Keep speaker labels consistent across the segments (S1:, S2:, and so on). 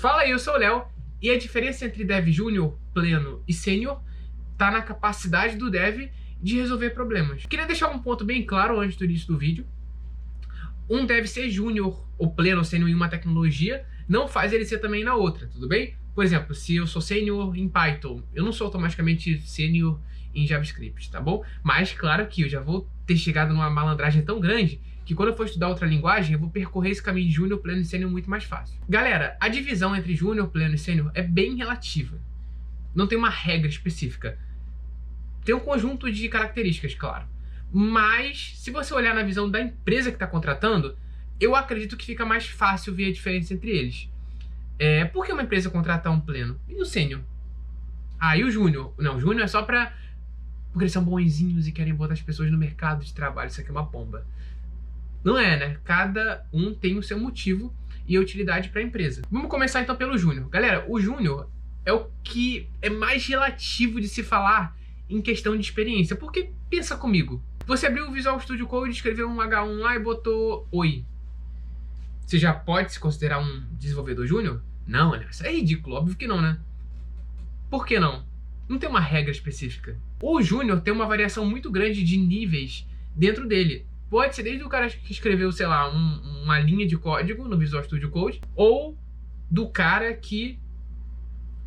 S1: Fala aí, eu sou o Léo, e a diferença entre Dev Júnior, Pleno e Sênior tá na capacidade do Dev de resolver problemas. Queria deixar um ponto bem claro antes do início do vídeo. Um Dev ser Júnior ou Pleno ou Sênior em uma tecnologia não faz ele ser também na outra, tudo bem? Por exemplo, se eu sou Sênior em Python, eu não sou automaticamente Sênior em JavaScript, tá bom? Mas claro que eu já vou ter chegado numa malandragem tão grande que quando eu for estudar outra linguagem, eu vou percorrer esse caminho de Júnior, Pleno e Sênior muito mais fácil. Galera, a divisão entre Júnior, Pleno e Sênior é bem relativa. Não tem uma regra específica. Tem um conjunto de características, claro. Mas, se você olhar na visão da empresa que está contratando, eu acredito que fica mais fácil ver a diferença entre eles. Por que uma empresa contrata um Pleno? E o Sênior? Ah, e o Júnior? Não, o Júnior é só para... porque eles são bonzinhos e querem botar as pessoas no mercado de trabalho. Isso aqui é uma pomba. Não é, né? Cada um tem o seu motivo e a utilidade para a empresa. Vamos começar então pelo Júnior. Galera, o Júnior é o que é mais relativo de se falar em questão de experiência. Porque, pensa comigo, você abriu o Visual Studio Code, escreveu um H1 lá e botou Oi. Você já pode se considerar um desenvolvedor Júnior? Não, né? Isso é ridículo, óbvio que não, né? Por que não? Não tem uma regra específica. O Júnior tem uma variação muito grande de níveis dentro dele. Pode ser desde o cara que escreveu, sei lá, uma linha de código no Visual Studio Code, ou do cara que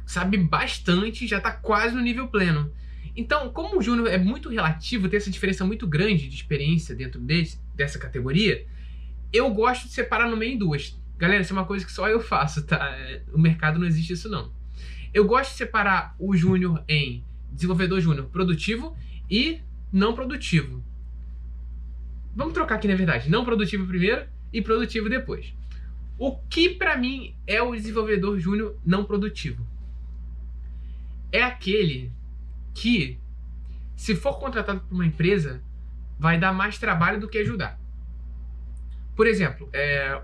S1: sabe bastante, já está quase no nível pleno. Então, como o Júnior é muito relativo, tem essa diferença muito grande de experiência dentro dessa categoria, eu gosto de separar no meio em duas. Galera, isso é uma coisa que só eu faço, tá? O mercado não existe isso, não. Eu gosto de separar o Júnior em desenvolvedor Júnior produtivo e não produtivo. Vamos trocar aqui, na verdade. Não produtivo primeiro e produtivo depois. O que pra mim é o desenvolvedor júnior não produtivo? É aquele que, se for contratado por uma empresa, vai dar mais trabalho do que ajudar. Por exemplo,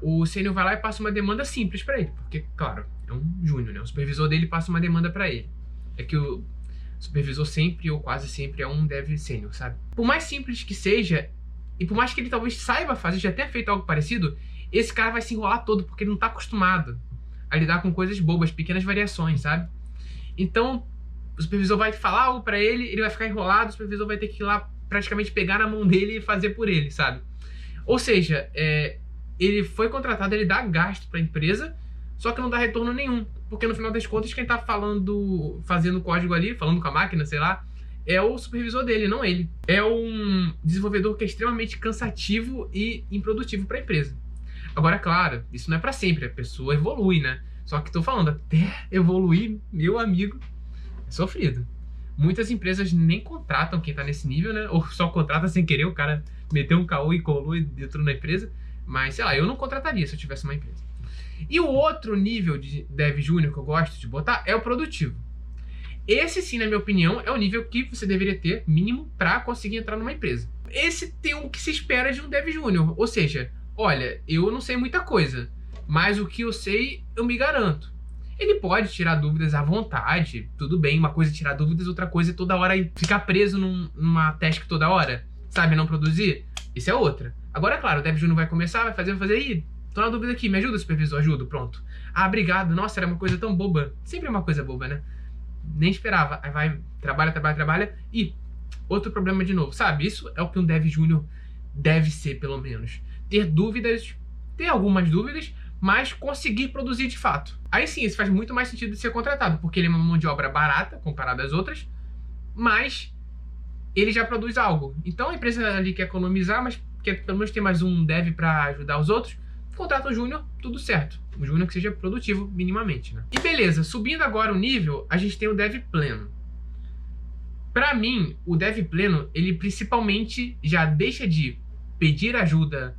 S1: o sênior vai lá e passa uma demanda simples pra ele. Porque, claro, é um júnior, né? O supervisor dele passa uma demanda pra ele. É que o supervisor sempre ou quase sempre é um dev sênior, sabe? Por mais simples que seja, e por mais que ele talvez saiba fazer, já tenha feito algo parecido, esse cara vai se enrolar todo, porque ele não está acostumado a lidar com coisas bobas, pequenas variações, sabe? Então, o supervisor vai falar algo para ele, ele vai ficar enrolado, o supervisor vai ter que ir lá praticamente pegar na mão dele e fazer por ele, sabe? Ou seja, ele foi contratado, ele dá gasto para a empresa, só que não dá retorno nenhum, porque no final das contas quem está fazendo código ali, falando com a máquina, sei lá, é o supervisor dele, não ele. É um desenvolvedor que é extremamente cansativo e improdutivo para a empresa. Agora, claro, isso não é para sempre, a pessoa evolui, né? Só que tô falando, até evoluir, meu amigo, é sofrido. Muitas empresas nem contratam quem tá nesse nível, né? Ou só contrata sem querer, o cara meteu um caô e colou e entrou na empresa. Mas, sei lá, eu não contrataria se eu tivesse uma empresa. E o outro nível de Dev Júnior que eu gosto de botar é o produtivo. Esse sim, na minha opinião, é o nível que você deveria ter mínimo para conseguir entrar numa empresa. Esse tem o que se espera de um Dev Júnior. Ou seja, olha, eu não sei muita coisa, mas o que eu sei, eu me garanto. Ele pode tirar dúvidas à vontade, tudo bem, uma coisa é tirar dúvidas, outra coisa é toda hora ficar preso numa task toda hora, sabe, não produzir. Isso é outra. Agora, é claro, o Dev Júnior vai começar, vai fazer, ih, tô na dúvida aqui, me ajuda, supervisor, ajudo, pronto. Ah, obrigado, nossa, era uma coisa tão boba. Sempre é uma coisa boba, né? Nem esperava. Aí vai, trabalha e outro problema de novo, sabe? Isso é o que um Dev Júnior deve ser, pelo menos. Ter dúvidas, ter algumas dúvidas, mas conseguir produzir de fato. Aí sim, isso faz muito mais sentido de ser contratado, porque ele é uma mão de obra barata, comparado às outras, mas ele já produz algo. Então a empresa ali quer economizar, mas quer pelo menos ter mais um Dev para ajudar os outros, contrata o Júnior, tudo certo. Um Júnior que seja produtivo minimamente, né? E beleza, subindo agora o nível, a gente tem o Dev Pleno. Pra mim, o Dev Pleno, ele principalmente já deixa de pedir ajuda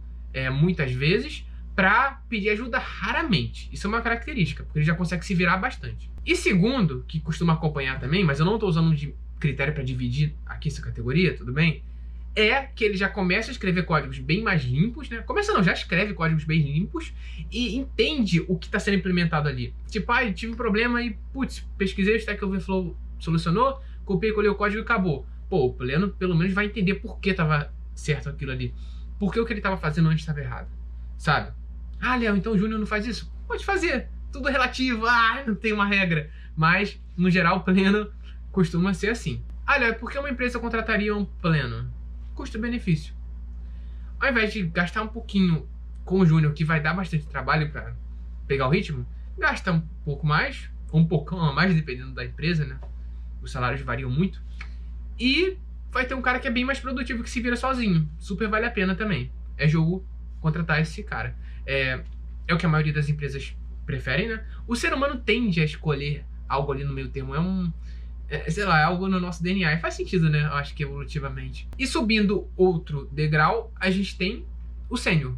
S1: muitas vezes pra pedir ajuda raramente. Isso é uma característica, porque ele já consegue se virar bastante. E segundo, que costuma acompanhar também, mas eu não tô usando um critério pra dividir aqui essa categoria, tudo bem? É que ele já começa a escrever códigos bem mais limpos, né? Começa não, já escreve códigos bem limpos e entende o que está sendo implementado ali. Tipo, tive um problema e, putz, pesquisei, o Stack Overflow solucionou, copiei, colei o código e acabou. Pô, o Pleno pelo menos vai entender por que estava certo aquilo ali. Por que o que ele estava fazendo antes estava errado, sabe? Ah, Léo, então o Júnior não faz isso? Pode fazer, tudo relativo, não tem uma regra. Mas, no geral, pleno costuma ser assim. Olha, por que uma empresa contrataria um pleno? Custo-benefício. Ao invés de gastar um pouquinho com o júnior, que vai dar bastante trabalho para pegar o ritmo, gasta um pouco mais, ou um pouquinho a mais, dependendo da empresa, né? Os salários variam muito. E vai ter um cara que é bem mais produtivo, que se vira sozinho. Super vale a pena também. É jogo contratar esse cara. É o que a maioria das empresas preferem, né? O ser humano tende a escolher algo ali no meio termo. Sei lá, é algo no nosso DNA. E faz sentido, né? Eu acho que evolutivamente. E subindo outro degrau, a gente tem o sênior.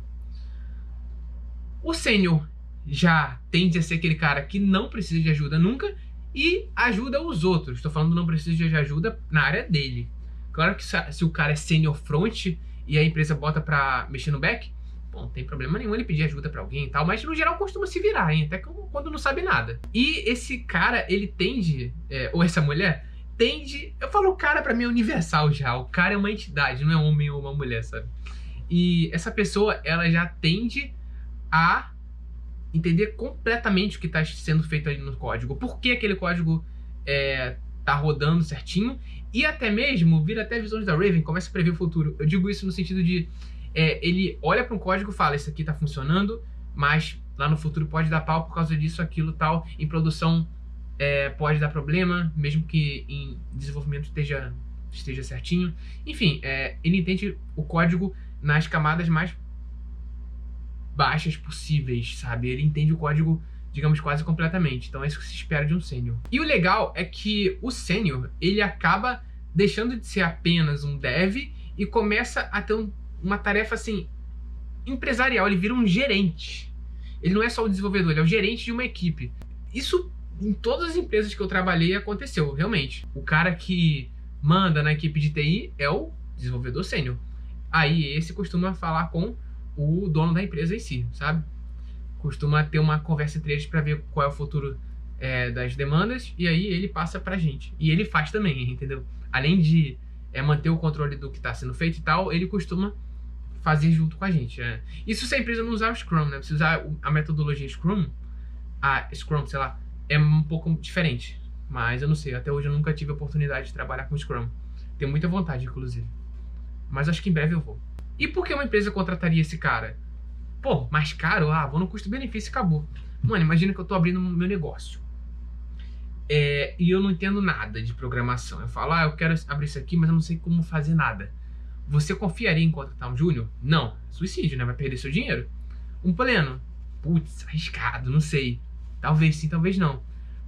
S1: O sênior já tende a ser aquele cara que não precisa de ajuda nunca e ajuda os outros. Estou falando não precisa de ajuda na área dele. Claro que se o cara é sênior front e a empresa bota pra mexer no back, bom, não tem problema nenhum ele pedir ajuda pra alguém e tal, mas no geral costuma se virar, hein? Até quando não sabe nada. E esse cara, ele tende, ou essa mulher, tende... Eu falo cara pra mim é universal já. O cara é uma entidade, não é um homem ou uma mulher, sabe? E essa pessoa, ela já tende a entender completamente o que está sendo feito ali no código. Por que aquele código tá rodando certinho. E até mesmo, vira até visões da Raven, começa a prever o futuro. Eu digo isso no sentido de... ele olha para um código e fala, isso aqui tá funcionando, mas lá no futuro pode dar pau por causa disso, aquilo, tal. Em produção pode dar problema, mesmo que em desenvolvimento esteja certinho. Enfim, ele entende o código nas camadas mais baixas possíveis, sabe? Ele entende o código, digamos, quase completamente. Então é isso que se espera de um sênior. E o legal é que o sênior, ele acaba deixando de ser apenas um dev e começa a ter uma tarefa, assim, empresarial. Ele vira um gerente. Ele não é só o desenvolvedor, ele é o gerente de uma equipe. Isso, em todas as empresas que eu trabalhei, aconteceu, realmente. O cara que manda na equipe de TI é o desenvolvedor sênior. Aí esse costuma falar com o dono da empresa em si, sabe? Costuma ter uma conversa entre eles para ver qual é o futuro das demandas, e aí ele passa pra gente. E ele faz também, entendeu? Além de manter o controle do que está sendo feito e tal, ele costuma fazer junto com a gente. Isso se a empresa não usar o Scrum, né? Se usar a metodologia Scrum, sei lá, é um pouco diferente. Mas eu não sei, até hoje eu nunca tive a oportunidade de trabalhar com Scrum. Tenho muita vontade, inclusive. Mas acho que em breve eu vou. E por que uma empresa contrataria esse cara? Pô, mais caro? Vou no custo-benefício e acabou. Mano, imagina que eu tô abrindo meu negócio. E eu não entendo nada de programação. Eu falo, eu quero abrir isso aqui, mas eu não sei como fazer nada. Você confiaria em contratar um júnior? Não. Suicídio, né? Vai perder seu dinheiro. Um pleno? Putz, arriscado, não sei. Talvez sim, talvez não.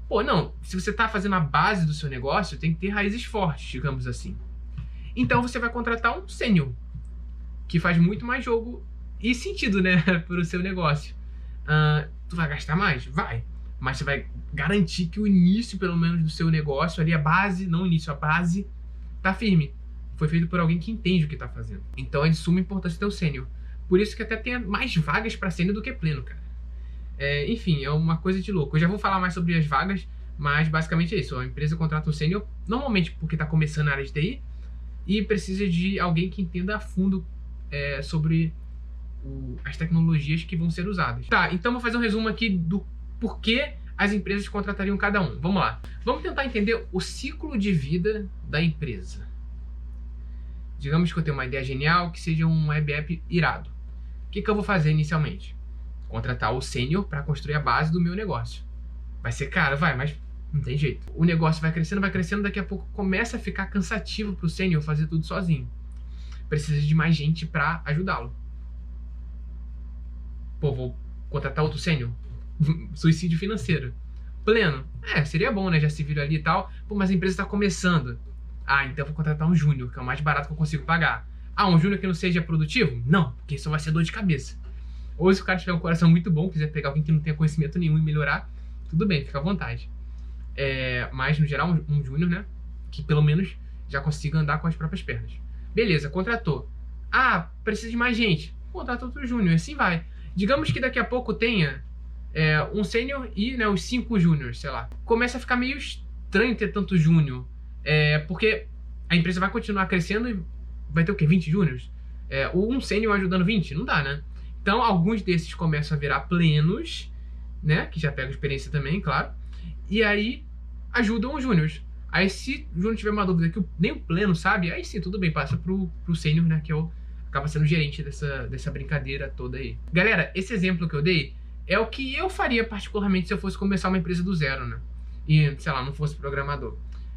S1: Pô, não. Se você tá fazendo a base do seu negócio, tem que ter raízes fortes, digamos assim. Então você vai contratar um sênior, que faz muito mais jogo e sentido, né, para o seu negócio. Tu vai gastar mais? Vai. Mas você vai garantir que o início, pelo menos, do seu negócio, ali a base, não o início, a base, tá firme. Foi feito por alguém que entende o que tá fazendo. Então é de suma importância ter o sênior. Por isso que até tem mais vagas para sênior do que pleno, cara. Enfim, é uma coisa de louco. Eu já vou falar mais sobre as vagas, mas basicamente é isso. A empresa contrata um sênior, normalmente porque tá começando a área de TI, e precisa de alguém que entenda a fundo sobre as tecnologias que vão ser usadas. Tá, então vou fazer um resumo aqui do porquê as empresas contratariam cada um. Vamos lá. Vamos tentar entender o ciclo de vida da empresa. Digamos que eu tenho uma ideia genial, que seja um web app irado. O que eu vou fazer inicialmente? Contratar o sênior para construir a base do meu negócio. Vai ser caro? Vai, mas não tem jeito. O negócio vai crescendo, daqui a pouco começa a ficar cansativo pro sênior fazer tudo sozinho. Precisa de mais gente para ajudá-lo. Pô, vou contratar outro sênior? Suicídio financeiro. Pleno? Seria bom, né? Já se viram ali e tal. Pô, mas a empresa tá começando. Então eu vou contratar um júnior, que é o mais barato que eu consigo pagar. Um júnior que não seja produtivo? Não, porque isso vai ser dor de cabeça. Ou se o cara tiver um coração muito bom, quiser pegar alguém que não tenha conhecimento nenhum e melhorar, tudo bem, fica à vontade. Mas no geral um júnior, né, que pelo menos já consiga andar com as próprias pernas. Beleza, contratou. Precisa de mais gente. Contrata outro júnior, assim vai. Digamos que daqui a pouco tenha um sênior e, né, os 5 júniors, sei lá. Começa a ficar meio estranho ter tanto júnior, porque a empresa vai continuar crescendo e vai ter o quê? 20 júniors? Um sênior ajudando 20? Não dá, né? Então alguns desses começam a virar plenos né? Que já pega experiência também, claro. E aí ajudam os júniores. Aí se o júnior tiver uma dúvida que nem o pleno sabe, aí sim, tudo bem, passa pro sênior, né? Que acaba sendo o gerente dessa brincadeira toda aí. Galera, esse exemplo que eu dei é o que eu faria particularmente se eu fosse começar uma empresa do zero, né? E, sei lá, não fosse programador.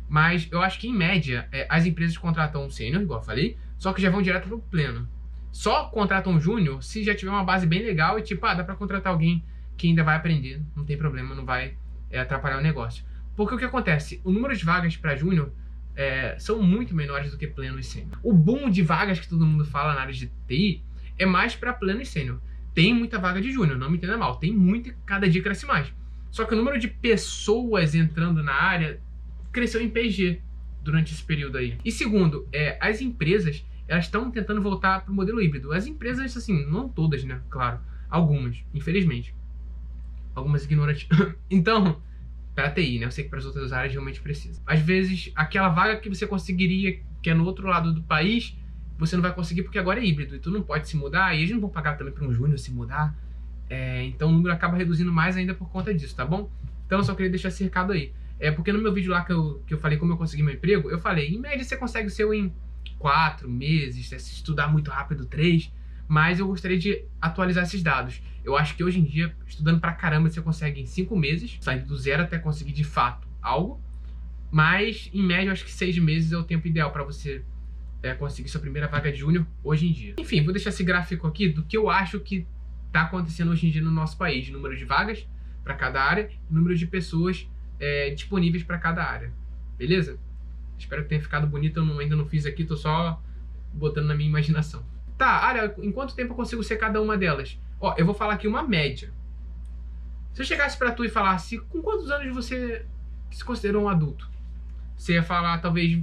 S1: Mas eu acho que, em média, as empresas contratam um sênior, igual eu falei, só que já vão direto pro pleno. Só contratam um júnior se já tiver uma base bem legal e, tipo, dá pra contratar alguém que ainda vai aprender, não tem problema, não vai atrapalhar o negócio. Porque o que acontece? O número de vagas para júnior são muito menores do que pleno e sênior. O boom de vagas que todo mundo fala na área de TI é mais para pleno e sênior. Tem muita vaga de júnior, não me entenda mal, tem muito e cada dia cresce mais. Só que o número de pessoas entrando na área cresceu em PG durante esse período aí. E segundo, as empresas, elas estão tentando voltar para o modelo híbrido. As empresas, assim, não todas, né? Claro, algumas, infelizmente. Algumas ignorantes. Então, para TI, né? Eu sei que para as outras áreas realmente precisa. Às vezes, aquela vaga que você conseguiria, que é no outro lado do país, você não vai conseguir porque agora é híbrido e tu não pode se mudar, e eles não vão pagar também para um júnior se mudar. Então o número acaba reduzindo mais ainda por conta disso, tá bom? Então eu só queria deixar esse recado aí. Porque no meu vídeo lá que eu falei como eu consegui meu emprego, eu falei, em média você consegue o seu em 4 meses, se estudar muito rápido 3, mas eu gostaria de atualizar esses dados. Eu acho que hoje em dia, estudando pra caramba, você consegue em 5 meses, saindo do zero até conseguir de fato algo, mas em média eu acho que 6 meses é o tempo ideal para você conseguir sua primeira vaga de júnior hoje em dia. Enfim, vou deixar esse gráfico aqui do que eu acho que está acontecendo hoje em dia no nosso país. Número de vagas para cada área e número de pessoas disponíveis para cada área. Beleza? Espero que tenha ficado bonito. Eu ainda não fiz aqui, tô só botando na minha imaginação. Tá, olha, em quanto tempo eu consigo ser cada uma delas? Ó, eu vou falar aqui uma média. Se eu chegasse para tu e falasse, com quantos anos você se considerou um adulto? Você ia falar, talvez,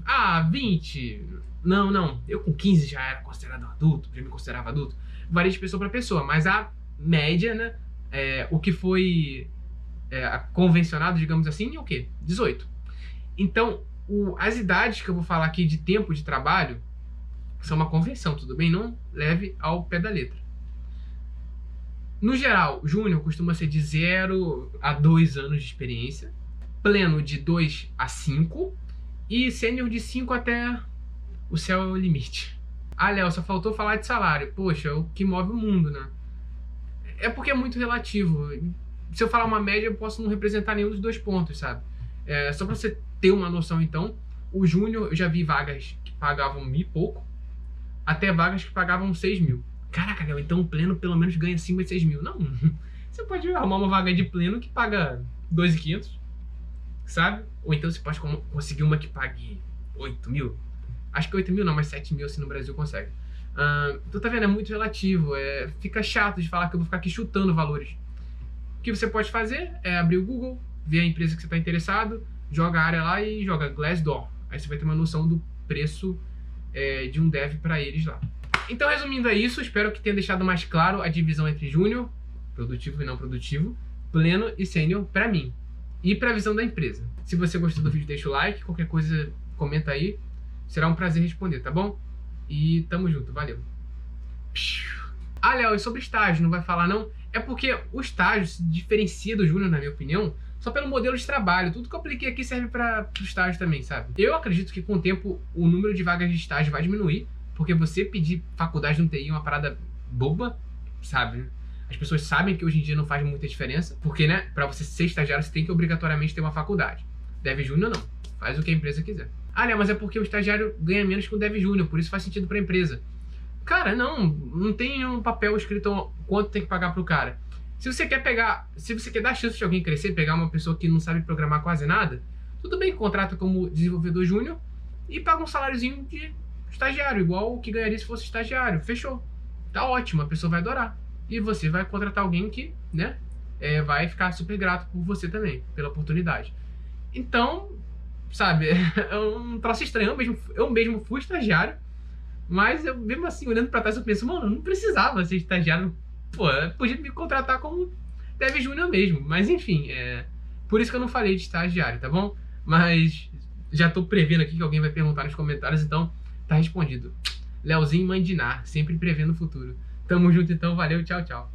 S1: 20. Não, eu com 15 já era considerado um adulto, já me considerava adulto. Varia de pessoa para pessoa, mas a média, né, o que foi convencionado, digamos assim, é o quê? 18. Então, as idades que eu vou falar aqui de tempo de trabalho são uma convenção, tudo bem? Não leve ao pé da letra. No geral, júnior costuma ser de 0 a 2 anos de experiência, pleno de 2 a 5 e sênior de 5 até o céu é o limite. Ah, Léo, só faltou falar de salário. Poxa, é o que move o mundo, né? É porque é muito relativo. Se eu falar uma média, eu posso não representar nenhum dos dois pontos, sabe? Só pra você ter uma noção, então, o júnior, eu já vi vagas que pagavam 1.000 e pouco, até vagas que pagavam 6 mil. Caraca, Léo, então o pleno pelo menos ganha 5 a 6 mil. Não, você pode arrumar uma vaga de pleno que paga 2.500, sabe? Ou então você pode conseguir uma que pague 8 mil. Acho que 8 mil não, mas 7 mil assim no Brasil consegue. Então tá vendo, é muito relativo. Fica chato de falar que eu vou ficar aqui chutando valores. O que você pode fazer é abrir o Google, ver a empresa que você está interessado, joga a área lá e joga Glassdoor. Aí você vai ter uma noção do preço de um dev para eles lá. Então, resumindo é isso, espero que tenha deixado mais claro a divisão entre júnior, produtivo e não produtivo, pleno e sênior para mim e para a visão da empresa. Se você gostou do vídeo, deixa o like, qualquer coisa comenta aí, será um prazer responder, tá bom? E tamo junto, valeu. Ah, Léo, e sobre estágio, não vai falar não? É porque o estágio se diferencia do júnior, na minha opinião, só pelo modelo de trabalho. Tudo que eu apliquei aqui serve para o estágio também, sabe? Eu acredito que com o tempo o número de vagas de estágio vai diminuir, porque você pedir faculdade no TI é uma parada boba, sabe? As pessoas sabem que hoje em dia não faz muita diferença, porque, né, pra você ser estagiário você tem que obrigatoriamente ter uma faculdade. Dev júnior não, faz o que a empresa quiser. Ah, né, mas é porque o estagiário ganha menos que o dev júnior, por isso faz sentido pra empresa. Cara, não tem um papel escrito quanto tem que pagar pro cara. Se você quer dar a chance de alguém crescer, pegar uma pessoa que não sabe programar quase nada, tudo bem, contrata como desenvolvedor júnior e paga um saláriozinho de estagiário, igual o que ganharia se fosse estagiário. Fechou. Tá ótimo, a pessoa vai adorar. E você vai contratar alguém que, né, vai ficar super grato por você também, pela oportunidade. Então, sabe, é um troço estranho. Eu mesmo fui estagiário, mas eu mesmo assim, olhando pra trás, eu penso, mano, não precisava ser estagiário. Pô, podia me contratar como dev júnior mesmo. Mas enfim, por isso que eu não falei de estagiário, tá bom? Mas já tô prevendo aqui que alguém vai perguntar nos comentários, então tá respondido. Leozinho Mandinar, sempre prevendo o futuro. Tamo junto então, valeu, tchau, tchau.